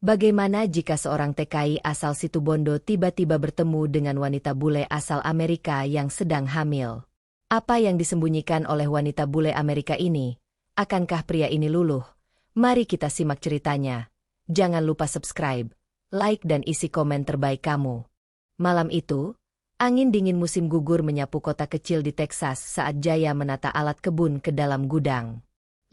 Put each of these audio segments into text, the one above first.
Bagaimana jika seorang TKI asal Situbondo tiba-tiba bertemu dengan wanita bule asal Amerika yang sedang hamil? Apa yang disembunyikan oleh wanita bule Amerika ini? Akankah pria ini luluh? Mari kita simak ceritanya. Jangan lupa subscribe, like dan isi komen terbaik kamu. Malam itu, angin dingin musim gugur menyapu kota kecil di Texas saat Jaya menata alat kebun ke dalam gudang.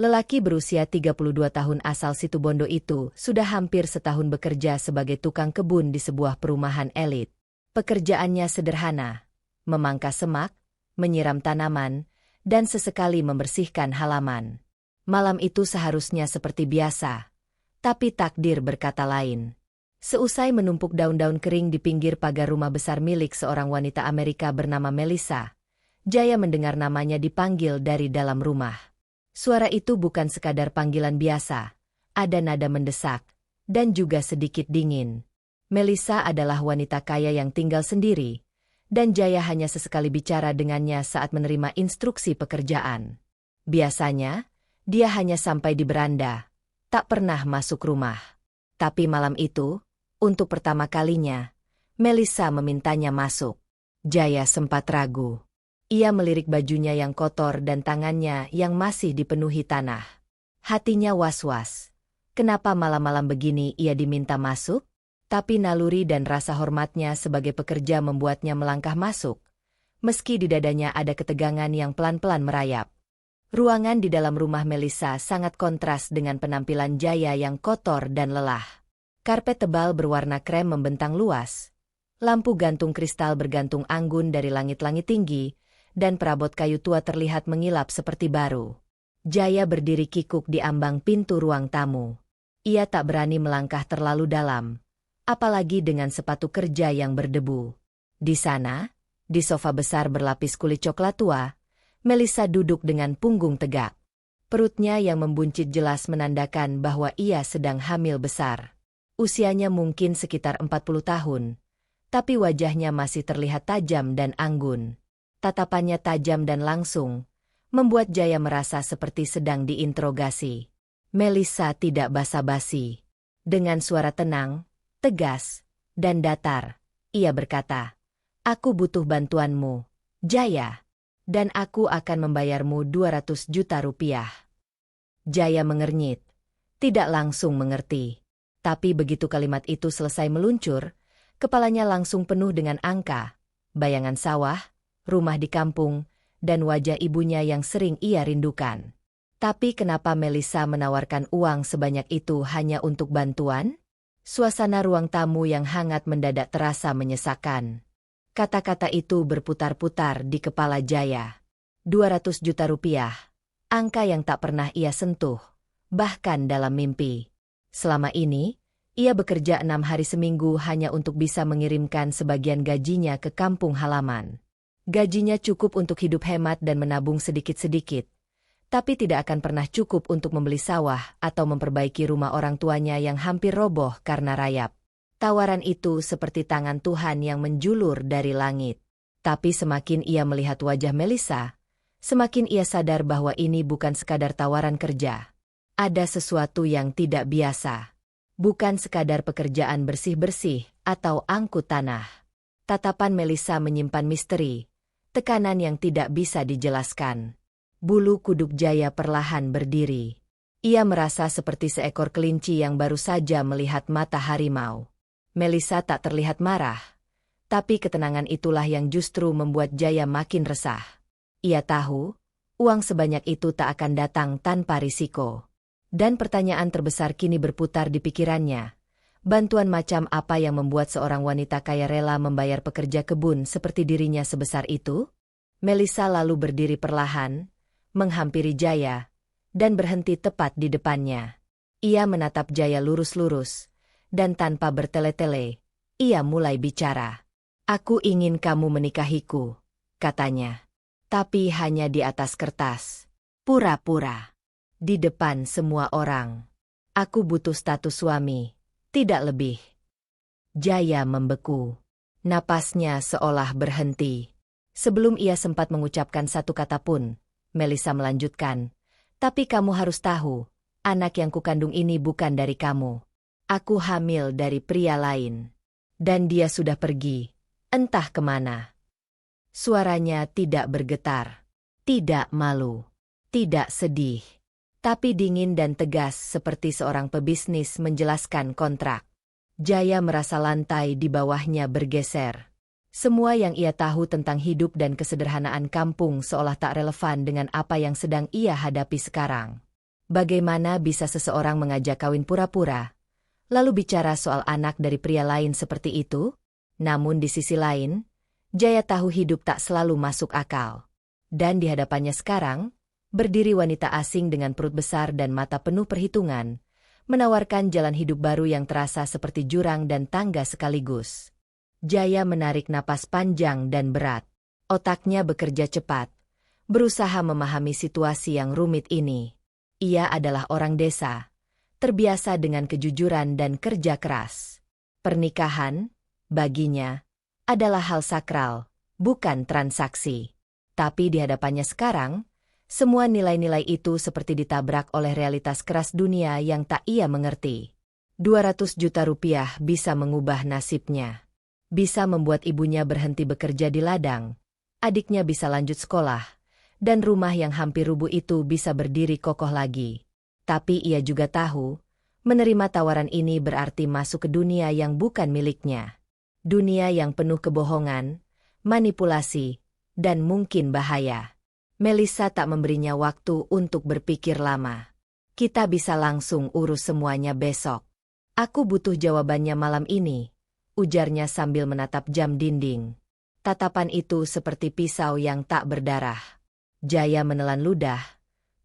Lelaki berusia 32 tahun asal Situbondo itu sudah hampir setahun bekerja sebagai tukang kebun di sebuah perumahan elit. Pekerjaannya sederhana, memangkas semak, menyiram tanaman, dan sesekali membersihkan halaman. Malam itu seharusnya seperti biasa, tapi takdir berkata lain. Seusai menumpuk daun-daun kering di pinggir pagar rumah besar milik seorang wanita Amerika bernama Melissa, Jaya mendengar namanya dipanggil dari dalam rumah. Suara itu bukan sekadar panggilan biasa, ada nada mendesak, dan juga sedikit dingin. Melissa adalah wanita kaya yang tinggal sendiri, dan Jaya hanya sesekali bicara dengannya saat menerima instruksi pekerjaan. Biasanya, dia hanya sampai di beranda, tak pernah masuk rumah. Tapi malam itu, untuk pertama kalinya, Melissa memintanya masuk. Jaya sempat ragu. Ia melirik bajunya yang kotor dan tangannya yang masih dipenuhi tanah. Hatinya was-was. Kenapa malam-malam begini ia diminta masuk? Tapi naluri dan rasa hormatnya sebagai pekerja membuatnya melangkah masuk. Meski di dadanya ada ketegangan yang pelan-pelan merayap. Ruangan di dalam rumah Melissa sangat kontras dengan penampilan Jaya yang kotor dan lelah. Karpet tebal berwarna krem membentang luas. Lampu gantung kristal bergantung anggun dari langit-langit tinggi, dan perabot kayu tua terlihat mengilap seperti baru. Jaya berdiri kikuk di ambang pintu ruang tamu. Ia tak berani melangkah terlalu dalam, apalagi dengan sepatu kerja yang berdebu. Di sana, di sofa besar berlapis kulit coklat tua, Melissa duduk dengan punggung tegak. Perutnya yang membuncit jelas menandakan bahwa ia sedang hamil besar. Usianya mungkin sekitar 40 tahun, tapi wajahnya masih terlihat tajam dan anggun. Tatapannya tajam dan langsung, membuat Jaya merasa seperti sedang diinterogasi. Melissa tidak basa-basi. Dengan suara tenang, tegas, dan datar, ia berkata, "Aku butuh bantuanmu, Jaya, dan aku akan membayarmu 200 juta rupiah." Jaya mengernyit, tidak langsung mengerti. Tapi begitu kalimat itu selesai meluncur, kepalanya langsung penuh dengan angka, bayangan sawah, rumah di kampung, dan wajah ibunya yang sering ia rindukan. Tapi kenapa Melissa menawarkan uang sebanyak itu hanya untuk bantuan? Suasana ruang tamu yang hangat mendadak terasa menyesakan. Kata-kata itu berputar-putar di kepala Jaya. 200 juta rupiah, angka yang tak pernah ia sentuh, bahkan dalam mimpi. Selama ini, ia bekerja 6 hari seminggu hanya untuk bisa mengirimkan sebagian gajinya ke kampung halaman. Gajinya cukup untuk hidup hemat dan menabung sedikit-sedikit, tapi tidak akan pernah cukup untuk membeli sawah atau memperbaiki rumah orang tuanya yang hampir roboh karena rayap. Tawaran itu seperti tangan Tuhan yang menjulur dari langit. Tapi semakin ia melihat wajah Melissa, semakin ia sadar bahwa ini bukan sekadar tawaran kerja. Ada sesuatu yang tidak biasa. Bukan sekadar pekerjaan bersih-bersih atau angkut tanah. Tatapan Melissa menyimpan misteri. Tekanan yang tidak bisa dijelaskan. Bulu kuduk Jaya perlahan berdiri. Ia merasa seperti seekor kelinci yang baru saja melihat mata harimau. Melissa tak terlihat marah, tapi ketenangan itulah yang justru membuat Jaya makin resah. Ia tahu, uang sebanyak itu tak akan datang tanpa risiko. Dan pertanyaan terbesar kini berputar di pikirannya. Bantuan macam apa yang membuat seorang wanita kaya rela membayar pekerja kebun seperti dirinya sebesar itu? Melissa lalu berdiri perlahan, menghampiri Jaya, dan berhenti tepat di depannya. Ia menatap Jaya lurus-lurus, dan tanpa bertele-tele, ia mulai bicara. "Aku ingin kamu menikahiku," katanya. "Tapi hanya di atas kertas. Pura-pura. Di depan semua orang. Aku butuh status suami. Tidak lebih." Jaya membeku. Napasnya seolah berhenti. Sebelum ia sempat mengucapkan satu kata pun, Melissa melanjutkan, "Tapi kamu harus tahu, anak yang kukandung ini bukan dari kamu. Aku hamil dari pria lain. Dan dia sudah pergi, entah kemana. Suaranya tidak bergetar, tidak malu, tidak sedih, tapi dingin dan tegas seperti seorang pebisnis menjelaskan kontrak. Jaya merasa lantai di bawahnya bergeser. Semua yang ia tahu tentang hidup dan kesederhanaan kampung seolah tak relevan dengan apa yang sedang ia hadapi sekarang. Bagaimana bisa seseorang mengajak kawin pura-pura, lalu bicara soal anak dari pria lain seperti itu? Namun di sisi lain, Jaya tahu hidup tak selalu masuk akal. Dan di hadapannya sekarang, berdiri wanita asing dengan perut besar dan mata penuh perhitungan, menawarkan jalan hidup baru yang terasa seperti jurang dan tangga sekaligus. Jaya menarik napas panjang dan berat. Otaknya bekerja cepat, berusaha memahami situasi yang rumit ini. Ia adalah orang desa, terbiasa dengan kejujuran dan kerja keras. Pernikahan, baginya, adalah hal sakral, bukan transaksi. Tapi di hadapannya sekarang, semua nilai-nilai itu seperti ditabrak oleh realitas keras dunia yang tak ia mengerti. 200 juta rupiah bisa mengubah nasibnya. Bisa membuat ibunya berhenti bekerja di ladang, adiknya bisa lanjut sekolah, dan rumah yang hampir rubuh itu bisa berdiri kokoh lagi. Tapi ia juga tahu, menerima tawaran ini berarti masuk ke dunia yang bukan miliknya. Dunia yang penuh kebohongan, manipulasi, dan mungkin bahaya. Melissa tak memberinya waktu untuk berpikir lama. Kita bisa langsung urus semuanya besok. Aku butuh jawabannya malam ini, ujarnya sambil menatap jam dinding. Tatapan itu seperti pisau yang tak berdarah. Jaya menelan ludah,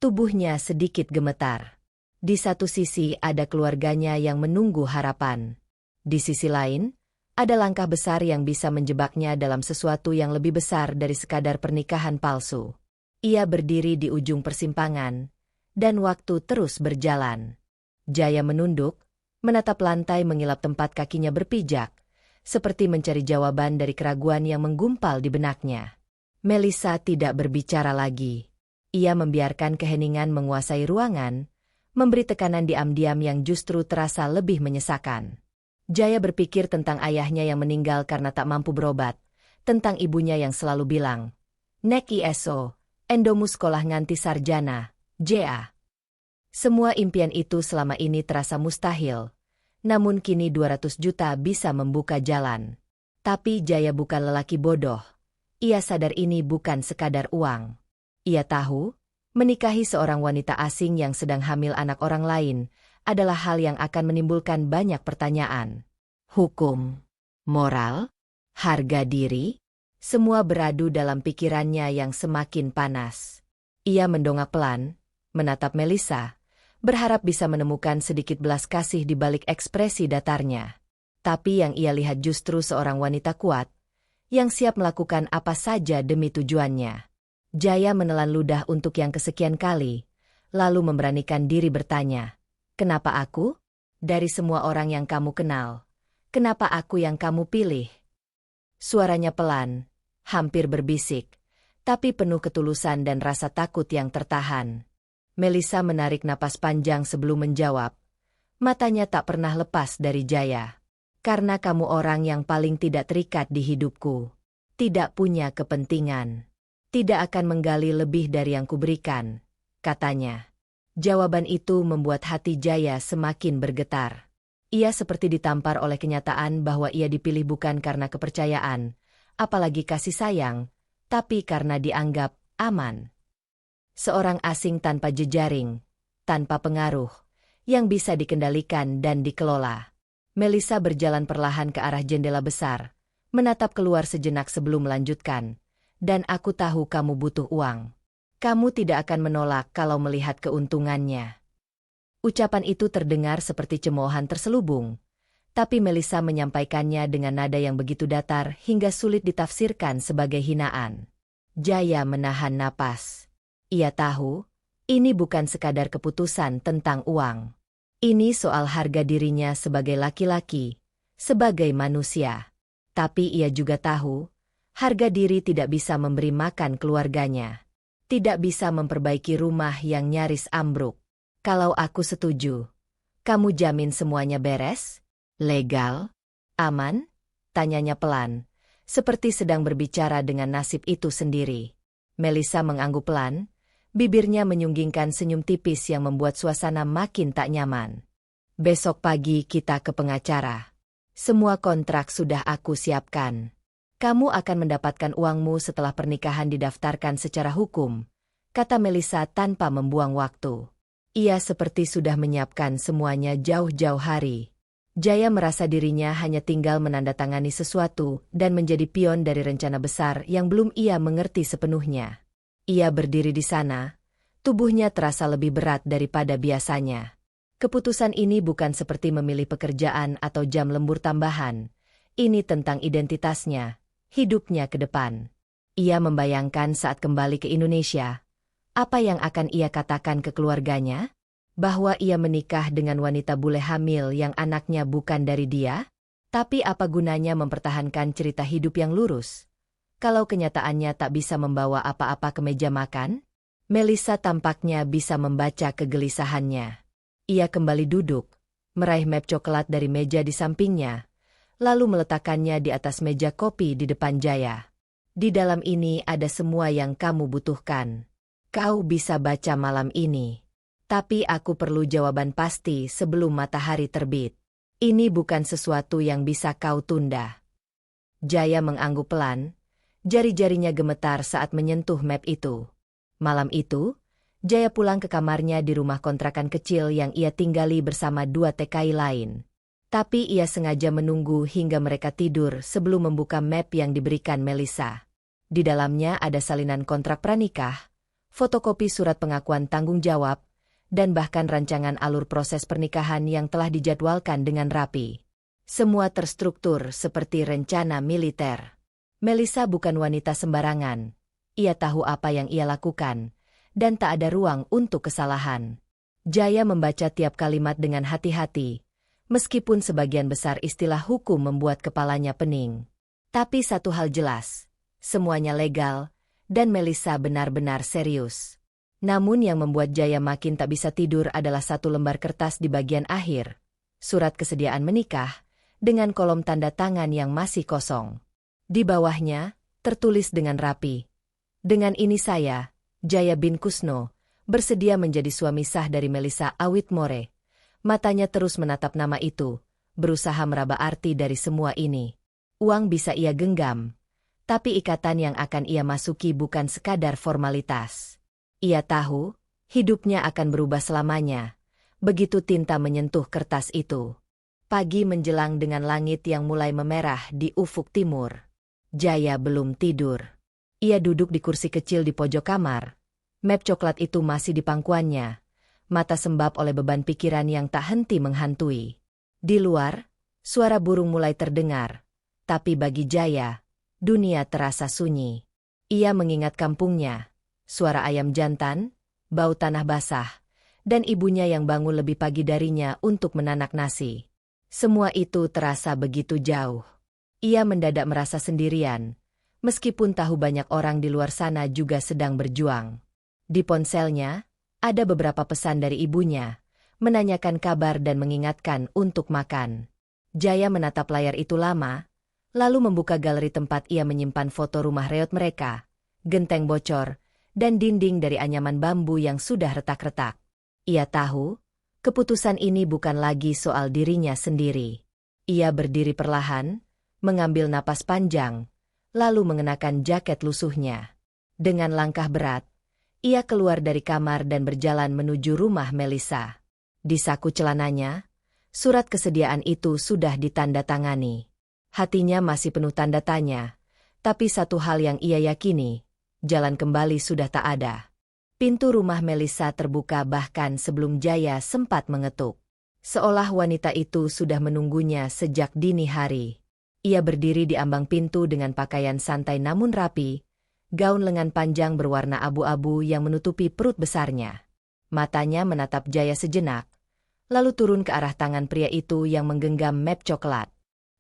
tubuhnya sedikit gemetar. Di satu sisi ada keluarganya yang menunggu harapan. Di sisi lain, ada langkah besar yang bisa menjebaknya dalam sesuatu yang lebih besar dari sekadar pernikahan palsu. Ia berdiri di ujung persimpangan, dan waktu terus berjalan. Jaya menunduk, menatap lantai mengilap tempat kakinya berpijak, seperti mencari jawaban dari keraguan yang menggumpal di benaknya. Melissa tidak berbicara lagi. Ia membiarkan keheningan menguasai ruangan, memberi tekanan diam-diam yang justru terasa lebih menyesakan. Jaya berpikir tentang ayahnya yang meninggal karena tak mampu berobat, tentang ibunya yang selalu bilang, "Nek ISO, endomu sekolah nganti sarjana, JA." Semua impian itu selama ini terasa mustahil, namun kini 200 juta bisa membuka jalan. Tapi Jaya bukan lelaki bodoh. Ia sadar ini bukan sekadar uang. Ia tahu, menikahi seorang wanita asing yang sedang hamil anak orang lain adalah hal yang akan menimbulkan banyak pertanyaan. Hukum, moral, harga diri, semua beradu dalam pikirannya yang semakin panas. Ia mendongak pelan, menatap Melissa, berharap bisa menemukan sedikit belas kasih di balik ekspresi datarnya. Tapi yang ia lihat justru seorang wanita kuat, yang siap melakukan apa saja demi tujuannya. Jaya menelan ludah untuk yang kesekian kali, lalu memberanikan diri bertanya, "Kenapa aku? Dari semua orang yang kamu kenal, kenapa aku yang kamu pilih?" Suaranya pelan, hampir berbisik, tapi penuh ketulusan dan rasa takut yang tertahan. Melissa menarik napas panjang sebelum menjawab. Matanya tak pernah lepas dari Jaya. "Karena kamu orang yang paling tidak terikat di hidupku. Tidak punya kepentingan. Tidak akan menggali lebih dari yang kuberikan," katanya. Jawaban itu membuat hati Jaya semakin bergetar. Ia seperti ditampar oleh kenyataan bahwa ia dipilih bukan karena kepercayaan, apalagi kasih sayang, tapi karena dianggap aman. Seorang asing tanpa jejaring, tanpa pengaruh, yang bisa dikendalikan dan dikelola. Melissa berjalan perlahan ke arah jendela besar, menatap keluar sejenak sebelum melanjutkan. "Dan aku tahu kamu butuh uang. Kamu tidak akan menolak kalau melihat keuntungannya." Ucapan itu terdengar seperti cemoohan terselubung, tapi Melissa menyampaikannya dengan nada yang begitu datar hingga sulit ditafsirkan sebagai hinaan. Jaya menahan napas. Ia tahu, ini bukan sekadar keputusan tentang uang. Ini soal harga dirinya sebagai laki-laki, sebagai manusia. Tapi ia juga tahu, harga diri tidak bisa memberi makan keluarganya. Tidak bisa memperbaiki rumah yang nyaris ambruk. "Kalau aku setuju, Kamu jamin semuanya beres? Legal? Aman? Tanyanya pelan, seperti sedang berbicara dengan nasib itu sendiri. Melissa mengangguk pelan, bibirnya menyunggingkan senyum tipis yang membuat suasana makin tak nyaman. Besok pagi kita ke pengacara. Semua kontrak sudah aku siapkan. Kamu akan mendapatkan uangmu setelah pernikahan didaftarkan secara hukum, kata Melissa tanpa membuang waktu. Ia seperti sudah menyiapkan semuanya jauh-jauh hari. Jaya merasa dirinya hanya tinggal menandatangani sesuatu dan menjadi pion dari rencana besar yang belum ia mengerti sepenuhnya. Ia berdiri di sana, tubuhnya terasa lebih berat daripada biasanya. Keputusan ini bukan seperti memilih pekerjaan atau jam lembur tambahan. Ini tentang identitasnya, hidupnya ke depan. Ia membayangkan saat kembali ke Indonesia, apa yang akan ia katakan ke keluarganya? Bahwa ia menikah dengan wanita bule hamil yang anaknya bukan dari dia? Tapi apa gunanya mempertahankan cerita hidup yang lurus kalau kenyataannya tak bisa membawa apa-apa ke meja makan? Melissa tampaknya bisa membaca kegelisahannya. Ia kembali duduk, meraih map coklat dari meja di sampingnya, lalu meletakkannya di atas meja kopi di depan Jaya. Di dalam ini ada semua yang kamu butuhkan. Kau bisa baca malam ini. Tapi aku perlu jawaban pasti sebelum matahari terbit. Ini bukan sesuatu yang bisa kau tunda. Jaya mengangguk pelan, jari-jarinya gemetar saat menyentuh map itu. Malam itu, Jaya pulang ke kamarnya di rumah kontrakan kecil yang ia tinggali bersama 2 TKI lain. Tapi ia sengaja menunggu hingga mereka tidur sebelum membuka map yang diberikan Melissa. Di dalamnya ada salinan kontrak pranikah, fotokopi surat pengakuan tanggung jawab, dan bahkan rancangan alur proses pernikahan yang telah dijadwalkan dengan rapi. Semua terstruktur seperti rencana militer. Melissa bukan wanita sembarangan. Ia tahu apa yang ia lakukan, dan tak ada ruang untuk kesalahan. Jaya membaca tiap kalimat dengan hati-hati, meskipun sebagian besar istilah hukum membuat kepalanya pening. Tapi satu hal jelas, semuanya legal, dan Melissa benar-benar serius. Namun yang membuat Jaya makin tak bisa tidur adalah satu lembar kertas di bagian akhir. Surat kesediaan menikah, dengan kolom tanda tangan yang masih kosong. Di bawahnya, tertulis dengan rapi. Dengan ini saya, Jaya bin Kusno, bersedia menjadi suami sah dari Melissa Awitmore. Matanya terus menatap nama itu, berusaha meraba arti dari semua ini. Uang bisa ia genggam, tapi ikatan yang akan ia masuki bukan sekadar formalitas. Ia tahu, hidupnya akan berubah selamanya, begitu tinta menyentuh kertas itu. Pagi menjelang dengan langit yang mulai memerah di ufuk timur. Jaya belum tidur. Ia duduk di kursi kecil di pojok kamar. Map coklat itu masih di pangkuannya, mata sembab oleh beban pikiran yang tak henti menghantui. Di luar, suara burung mulai terdengar, tapi bagi Jaya, dunia terasa sunyi. Ia mengingat kampungnya, suara ayam jantan, bau tanah basah, dan ibunya yang bangun lebih pagi darinya untuk menanak nasi. Semua itu terasa begitu jauh. Ia mendadak merasa sendirian, meskipun tahu banyak orang di luar sana juga sedang berjuang. Di ponselnya, ada beberapa pesan dari ibunya, menanyakan kabar dan mengingatkan untuk makan. Jaya menatap layar itu lama, lalu membuka galeri tempat ia menyimpan foto rumah reot mereka, genteng bocor, dan dinding dari anyaman bambu yang sudah retak-retak. Ia tahu, keputusan ini bukan lagi soal dirinya sendiri. Ia berdiri perlahan, mengambil napas panjang, lalu mengenakan jaket lusuhnya. Dengan langkah berat, ia keluar dari kamar dan berjalan menuju rumah Melissa. Di saku celananya, surat kesediaan itu sudah ditandatangani. Hatinya masih penuh tanda tanya, tapi satu hal yang ia yakini, jalan kembali sudah tak ada. Pintu rumah Melissa terbuka bahkan sebelum Jaya sempat mengetuk. Seolah wanita itu sudah menunggunya sejak dini hari. Ia berdiri di ambang pintu dengan pakaian santai namun rapi, gaun lengan panjang berwarna abu-abu yang menutupi perut besarnya. Matanya menatap Jaya sejenak, lalu turun ke arah tangan pria itu yang menggenggam map coklat.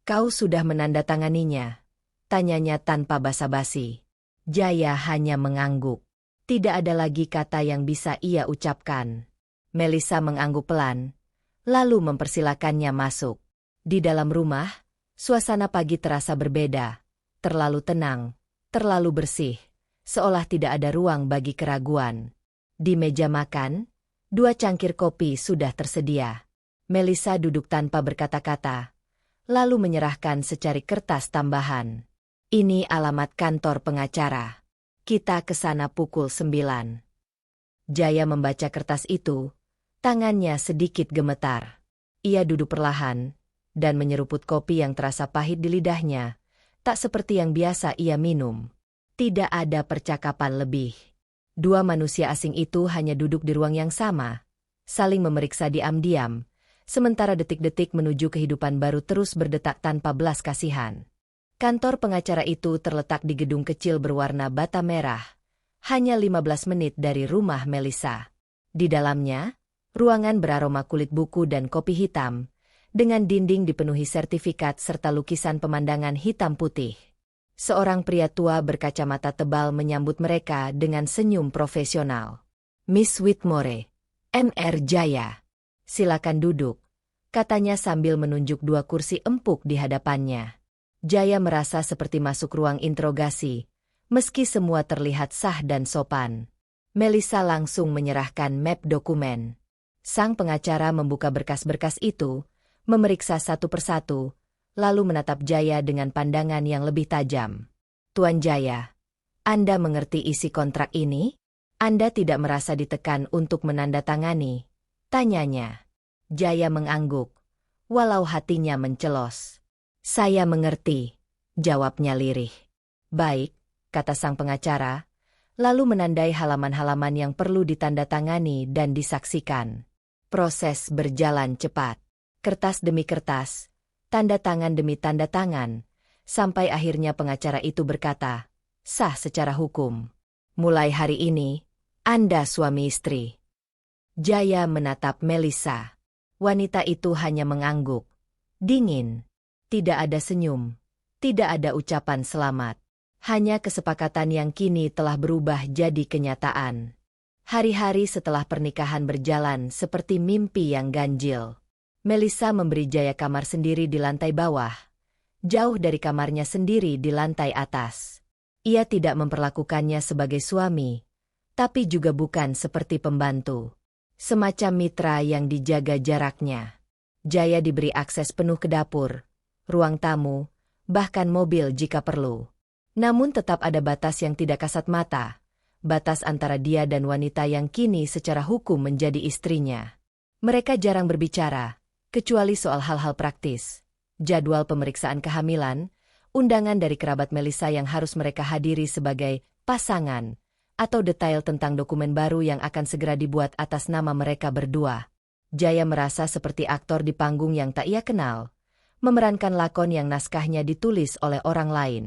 "Kau sudah menandatanganinya?" tanyanya tanpa basa-basi. Jaya hanya mengangguk. Tidak ada lagi kata yang bisa ia ucapkan. Melissa mengangguk pelan, lalu mempersilakannya masuk. Di dalam rumah, suasana pagi terasa berbeda, terlalu tenang, terlalu bersih, seolah tidak ada ruang bagi keraguan. Di meja makan, 2 cangkir kopi sudah tersedia. Melissa duduk tanpa berkata-kata, lalu menyerahkan secari kertas tambahan. Ini alamat kantor pengacara. Kita ke sana pukul 9. Jaya membaca kertas itu, tangannya sedikit gemetar. Ia duduk perlahan, dan menyeruput kopi yang terasa pahit di lidahnya, tak seperti yang biasa ia minum. Tidak ada percakapan lebih. 2 manusia asing itu hanya duduk di ruang yang sama, saling memeriksa diam-diam, sementara detik-detik menuju kehidupan baru terus berdetak tanpa belas kasihan. Kantor pengacara itu terletak di gedung kecil berwarna bata merah, hanya 15 menit dari rumah Melissa. Di dalamnya, ruangan beraroma kulit buku dan kopi hitam, dengan dinding dipenuhi sertifikat serta lukisan pemandangan hitam putih. Seorang pria tua berkacamata tebal menyambut mereka dengan senyum profesional. Miss Whitmore, Mr. Jaya. Silakan duduk, katanya sambil menunjuk 2 kursi empuk di hadapannya. Jaya merasa seperti masuk ruang interogasi, meski semua terlihat sah dan sopan. Melissa langsung menyerahkan map dokumen. Sang pengacara membuka berkas-berkas itu, memeriksa satu persatu, lalu menatap Jaya dengan pandangan yang lebih tajam. Tuan Jaya, Anda mengerti isi kontrak ini? Anda tidak merasa ditekan untuk menandatangani? Tanyanya. Jaya mengangguk, walau hatinya mencelos. Saya mengerti, jawabnya lirih. Baik, kata sang pengacara, lalu menandai halaman-halaman yang perlu ditandatangani dan disaksikan. Proses berjalan cepat. Kertas demi kertas, tanda tangan demi tanda tangan, sampai akhirnya pengacara itu berkata, sah secara hukum. Mulai hari ini, Anda suami istri. Jaya menatap Melissa. Wanita itu hanya mengangguk. Dingin. Tidak ada senyum. Tidak ada ucapan selamat. Hanya kesepakatan yang kini telah berubah jadi kenyataan. Hari-hari setelah pernikahan berjalan seperti mimpi yang ganjil. Melissa memberi Jaya kamar sendiri di lantai bawah, jauh dari kamarnya sendiri di lantai atas. Ia tidak memperlakukannya sebagai suami, tapi juga bukan seperti pembantu. Semacam mitra yang dijaga jaraknya. Jaya diberi akses penuh ke dapur, ruang tamu, bahkan mobil jika perlu. Namun tetap ada batas yang tidak kasat mata, batas antara dia dan wanita yang kini secara hukum menjadi istrinya. Mereka jarang berbicara, kecuali soal hal-hal praktis, jadwal pemeriksaan kehamilan, undangan dari kerabat Melissa yang harus mereka hadiri sebagai pasangan, atau detail tentang dokumen baru yang akan segera dibuat atas nama mereka berdua. Jaya merasa seperti aktor di panggung yang tak ia kenal, memerankan lakon yang naskahnya ditulis oleh orang lain.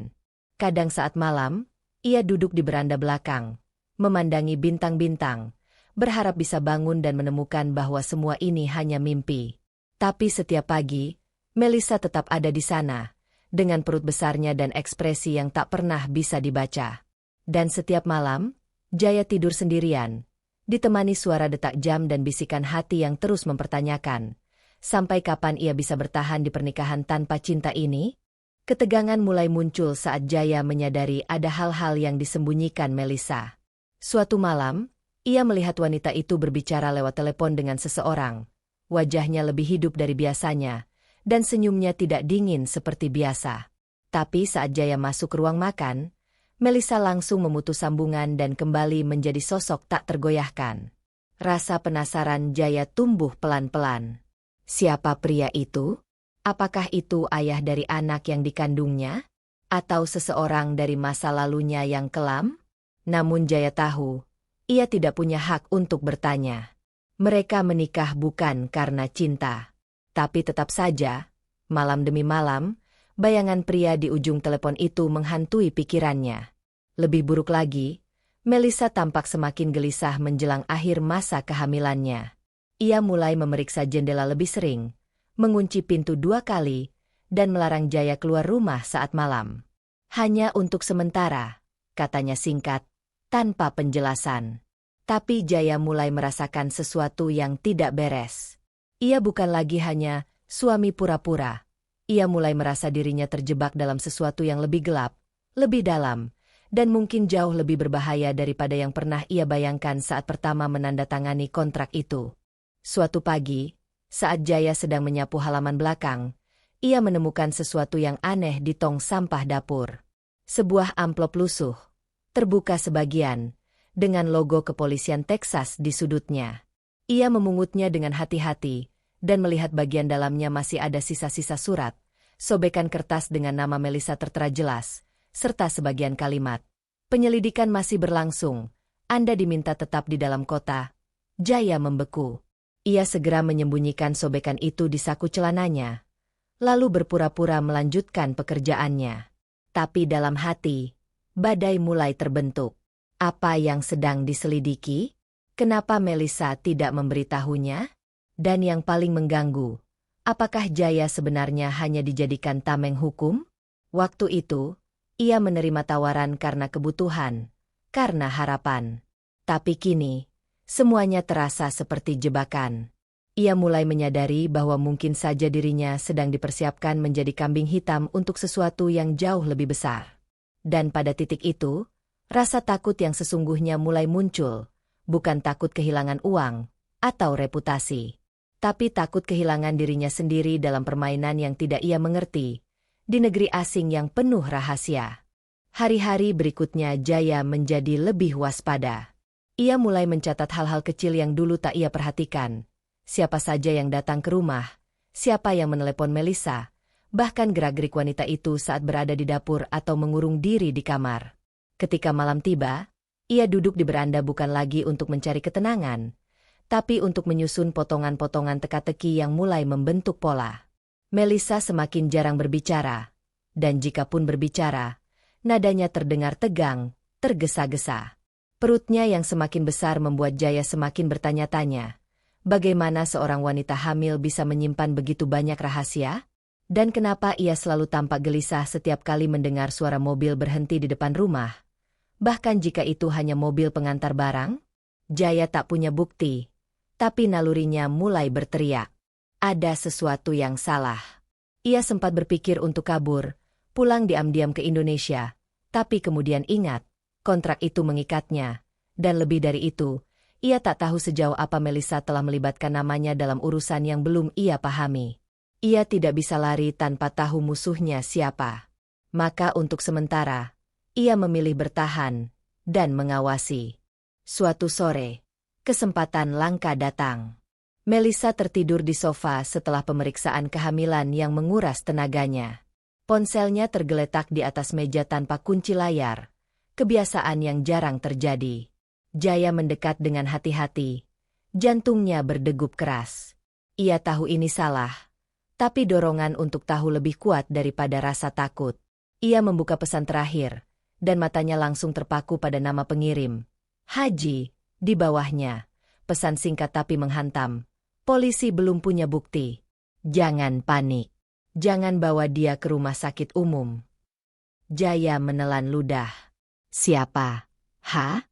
Kadang saat malam, ia duduk di beranda belakang, memandangi bintang-bintang, berharap bisa bangun dan menemukan bahwa semua ini hanya mimpi. Tapi setiap pagi, Melissa tetap ada di sana, dengan perut besarnya dan ekspresi yang tak pernah bisa dibaca. Dan setiap malam, Jaya tidur sendirian, ditemani suara detak jam dan bisikan hati yang terus mempertanyakan, sampai kapan ia bisa bertahan di pernikahan tanpa cinta ini? Ketegangan mulai muncul saat Jaya menyadari ada hal-hal yang disembunyikan Melissa. Suatu malam, ia melihat wanita itu berbicara lewat telepon dengan seseorang. Wajahnya lebih hidup dari biasanya, dan senyumnya tidak dingin seperti biasa. Tapi saat Jaya masuk ke ruang makan, Melissa langsung memutus sambungan dan kembali menjadi sosok tak tergoyahkan. Rasa penasaran Jaya tumbuh pelan-pelan. Siapa pria itu? Apakah itu ayah dari anak yang dikandungnya? Atau seseorang dari masa lalunya yang kelam? Namun Jaya tahu, ia tidak punya hak untuk bertanya. Mereka menikah bukan karena cinta. Tapi tetap saja, malam demi malam, bayangan pria di ujung telepon itu menghantui pikirannya. Lebih buruk lagi, Melissa tampak semakin gelisah menjelang akhir masa kehamilannya. Ia mulai memeriksa jendela lebih sering, mengunci pintu 2 kali, dan melarang Jaya keluar rumah saat malam. Hanya untuk sementara, katanya singkat, tanpa penjelasan. Tapi Jaya mulai merasakan sesuatu yang tidak beres. Ia bukan lagi hanya suami pura-pura. Ia mulai merasa dirinya terjebak dalam sesuatu yang lebih gelap, lebih dalam, dan mungkin jauh lebih berbahaya daripada yang pernah ia bayangkan saat pertama menandatangani kontrak itu. Suatu pagi, saat Jaya sedang menyapu halaman belakang, ia menemukan sesuatu yang aneh di tong sampah dapur. Sebuah amplop lusuh, terbuka sebagian, dengan logo kepolisian Texas di sudutnya. Ia memungutnya dengan hati-hati, dan melihat bagian dalamnya masih ada sisa-sisa surat, sobekan kertas dengan nama Melissa tertera jelas, serta sebagian kalimat. Penyelidikan masih berlangsung, Anda diminta tetap di dalam kota. Jaya membeku. Ia segera menyembunyikan sobekan itu di saku celananya, lalu berpura-pura melanjutkan pekerjaannya. Tapi dalam hati, badai mulai terbentuk. Apa yang sedang diselidiki? Kenapa Melissa tidak memberitahunya? Dan yang paling mengganggu, apakah Jaya sebenarnya hanya dijadikan tameng hukum? Waktu itu, ia menerima tawaran karena kebutuhan, karena harapan. Tapi kini, semuanya terasa seperti jebakan. Ia mulai menyadari bahwa mungkin saja dirinya sedang dipersiapkan menjadi kambing hitam untuk sesuatu yang jauh lebih besar. Dan pada titik itu, rasa takut yang sesungguhnya mulai muncul, bukan takut kehilangan uang atau reputasi, tapi takut kehilangan dirinya sendiri dalam permainan yang tidak ia mengerti, di negeri asing yang penuh rahasia. Hari-hari berikutnya Jaya menjadi lebih waspada. Ia mulai mencatat hal-hal kecil yang dulu tak ia perhatikan. Siapa saja yang datang ke rumah, siapa yang menelepon Melissa, bahkan gerak-gerik wanita itu saat berada di dapur atau mengurung diri di kamar. Ketika malam tiba, ia duduk di beranda bukan lagi untuk mencari ketenangan, tapi untuk menyusun potongan-potongan teka-teki yang mulai membentuk pola. Melissa semakin jarang berbicara, dan jikapun berbicara, nadanya terdengar tegang, tergesa-gesa. Perutnya yang semakin besar membuat Jaya semakin bertanya-tanya, bagaimana seorang wanita hamil bisa menyimpan begitu banyak rahasia? Dan kenapa ia selalu tampak gelisah setiap kali mendengar suara mobil berhenti di depan rumah? Bahkan jika itu hanya mobil pengantar barang? Jaya tak punya bukti, tapi nalurinya mulai berteriak. Ada sesuatu yang salah. Ia sempat berpikir untuk kabur, pulang diam-diam ke Indonesia, tapi kemudian ingat, kontrak itu mengikatnya, dan lebih dari itu, ia tak tahu sejauh apa Melissa telah melibatkan namanya dalam urusan yang belum ia pahami. Ia tidak bisa lari tanpa tahu musuhnya siapa. Maka untuk sementara, ia memilih bertahan dan mengawasi. Suatu sore, kesempatan langka datang. Melissa tertidur di sofa setelah pemeriksaan kehamilan yang menguras tenaganya. Ponselnya tergeletak di atas meja tanpa kunci layar, kebiasaan yang jarang terjadi. Jaya mendekat dengan hati-hati. Jantungnya berdegup keras. Ia tahu ini salah, tapi dorongan untuk tahu lebih kuat daripada rasa takut. Ia membuka pesan terakhir, dan matanya langsung terpaku pada nama pengirim. Haji, di bawahnya. Pesan singkat tapi menghantam. Polisi belum punya bukti. Jangan panik. Jangan bawa dia ke rumah sakit umum. Jaya menelan ludah. Siapa? Hah?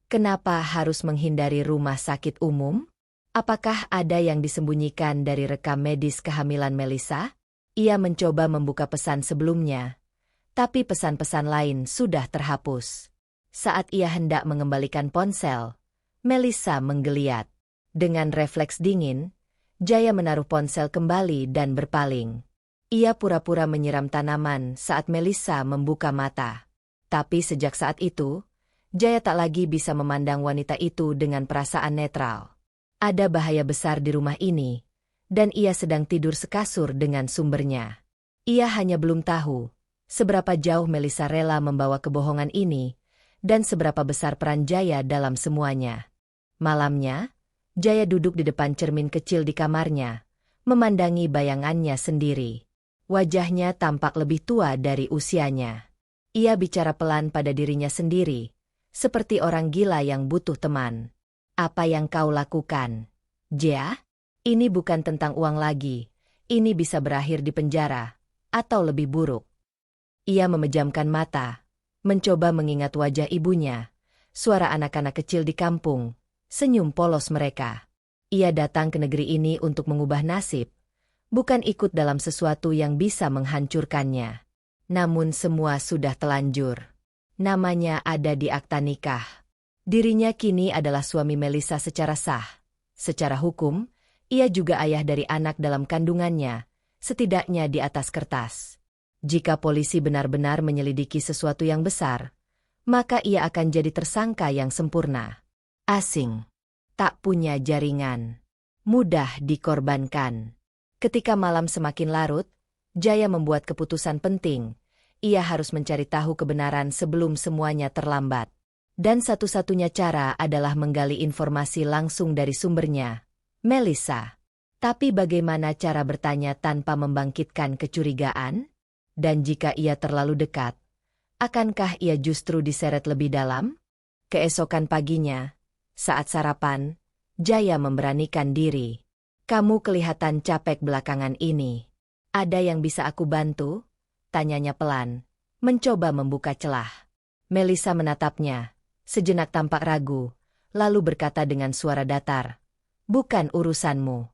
Kenapa harus menghindari rumah sakit umum? Apakah ada yang disembunyikan dari rekam medis kehamilan Melissa? Ia mencoba membuka pesan sebelumnya, tapi pesan-pesan lain sudah terhapus. Saat ia hendak mengembalikan ponsel, Melissa menggeliat. Dengan refleks dingin, Jaya menaruh ponsel kembali dan berpaling. Ia pura-pura menyiram tanaman saat Melissa membuka mata. Tapi sejak saat itu, Jaya tak lagi bisa memandang wanita itu dengan perasaan netral. Ada bahaya besar di rumah ini, dan ia sedang tidur sekasur dengan sumbernya. Ia hanya belum tahu seberapa jauh Melissa rela membawa kebohongan ini, dan seberapa besar peran Jaya dalam semuanya. Malamnya, Jaya duduk di depan cermin kecil di kamarnya, memandangi bayangannya sendiri. Wajahnya tampak lebih tua dari usianya. Ia bicara pelan pada dirinya sendiri, seperti orang gila yang butuh teman. Apa yang kau lakukan, Jaya? Ini bukan tentang uang lagi, ini bisa berakhir di penjara, atau lebih buruk. Ia memejamkan mata, mencoba mengingat wajah ibunya, suara anak-anak kecil di kampung, senyum polos mereka. Ia datang ke negeri ini untuk mengubah nasib, bukan ikut dalam sesuatu yang bisa menghancurkannya. Namun semua sudah telanjur. Namanya ada di akta nikah. Dirinya kini adalah suami Melissa secara sah. Secara hukum, ia juga ayah dari anak dalam kandungannya, setidaknya di atas kertas. Jika polisi benar-benar menyelidiki sesuatu yang besar, maka ia akan jadi tersangka yang sempurna. Asing. Tak punya jaringan. Mudah dikorbankan. Ketika malam semakin larut, Jaya membuat keputusan penting. Ia harus mencari tahu kebenaran sebelum semuanya terlambat. Dan satu-satunya cara adalah menggali informasi langsung dari sumbernya, Melissa. Tapi bagaimana cara bertanya tanpa membangkitkan kecurigaan? Dan jika ia terlalu dekat, akankah ia justru diseret lebih dalam? Keesokan paginya, saat sarapan, Jaya memberanikan diri. Kamu kelihatan capek belakangan ini. Ada yang bisa aku bantu? Tanyanya pelan, mencoba membuka celah. Melissa menatapnya, sejenak tampak ragu, lalu berkata dengan suara datar, "Bukan urusanmu."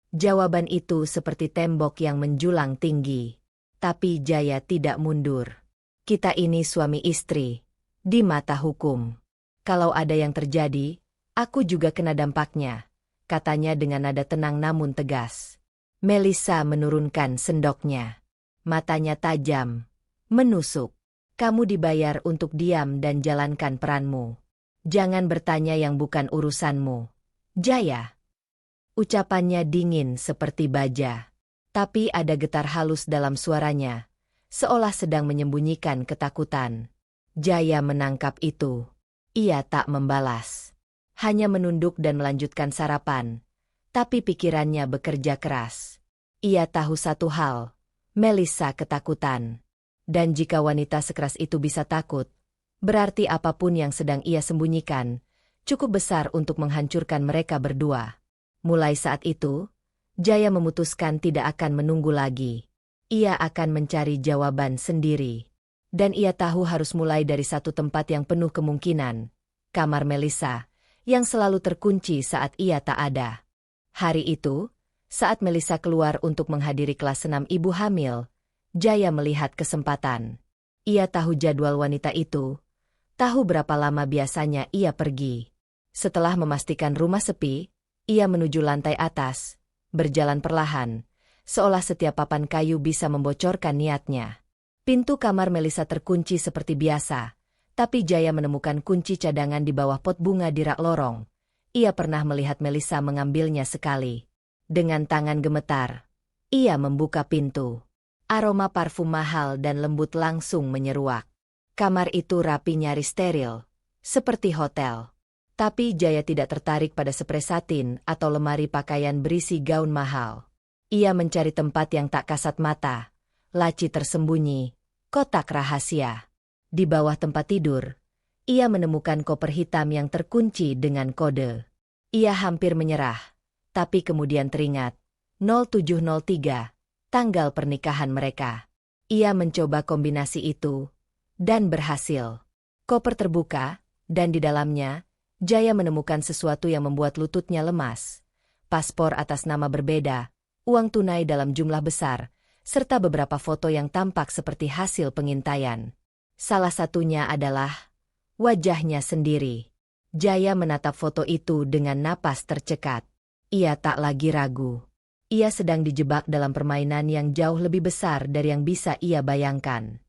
Jawaban itu seperti tembok yang menjulang tinggi. Tapi Jaya tidak mundur. Kita ini suami istri, di mata hukum. Kalau ada yang terjadi, aku juga kena dampaknya, katanya dengan nada tenang namun tegas. Melissa menurunkan sendoknya. Matanya tajam, menusuk. Kamu dibayar untuk diam dan jalankan peranmu. Jangan bertanya yang bukan urusanmu. Jaya. Ucapannya dingin seperti baja. Tapi ada getar halus dalam suaranya, seolah sedang menyembunyikan ketakutan. Jaya menangkap itu. Ia tak membalas. Hanya menunduk dan melanjutkan sarapan. Tapi pikirannya bekerja keras. Ia tahu satu hal. Melissa ketakutan. Dan jika wanita sekeras itu bisa takut, berarti apapun yang sedang ia sembunyikan, cukup besar untuk menghancurkan mereka berdua. Mulai saat itu, Jaya memutuskan tidak akan menunggu lagi. Ia akan mencari jawaban sendiri. Dan ia tahu harus mulai dari satu tempat yang penuh kemungkinan. Kamar Melissa, yang selalu terkunci saat ia tak ada. Hari itu, saat Melissa keluar untuk menghadiri kelas senam ibu hamil, Jaya melihat kesempatan. Ia tahu jadwal wanita itu, tahu berapa lama biasanya ia pergi. Setelah memastikan rumah sepi, ia menuju lantai atas, berjalan perlahan, seolah setiap papan kayu bisa membocorkan niatnya. Pintu kamar Melissa terkunci seperti biasa, tapi Jaya menemukan kunci cadangan di bawah pot bunga di rak lorong. Ia pernah melihat Melissa mengambilnya sekali. Dengan tangan gemetar, ia membuka pintu. Aroma parfum mahal dan lembut langsung menyeruak. Kamar itu rapi nyaris steril, seperti hotel. Tapi Jaya tidak tertarik pada spray satin atau lemari pakaian berisi gaun mahal. Ia mencari tempat yang tak kasat mata, laci tersembunyi, kotak rahasia. Di bawah tempat tidur, ia menemukan koper hitam yang terkunci dengan kode. Ia hampir menyerah, tapi kemudian teringat, 0703, tanggal pernikahan mereka. Ia mencoba kombinasi itu, dan berhasil. Koper terbuka, dan di dalamnya, Jaya menemukan sesuatu yang membuat lututnya lemas. Paspor atas nama berbeda, uang tunai dalam jumlah besar, serta beberapa foto yang tampak seperti hasil pengintaian. Salah satunya adalah wajahnya sendiri. Jaya menatap foto itu dengan napas tercekat. Ia tak lagi ragu. Ia sedang dijebak dalam permainan yang jauh lebih besar dari yang bisa ia bayangkan.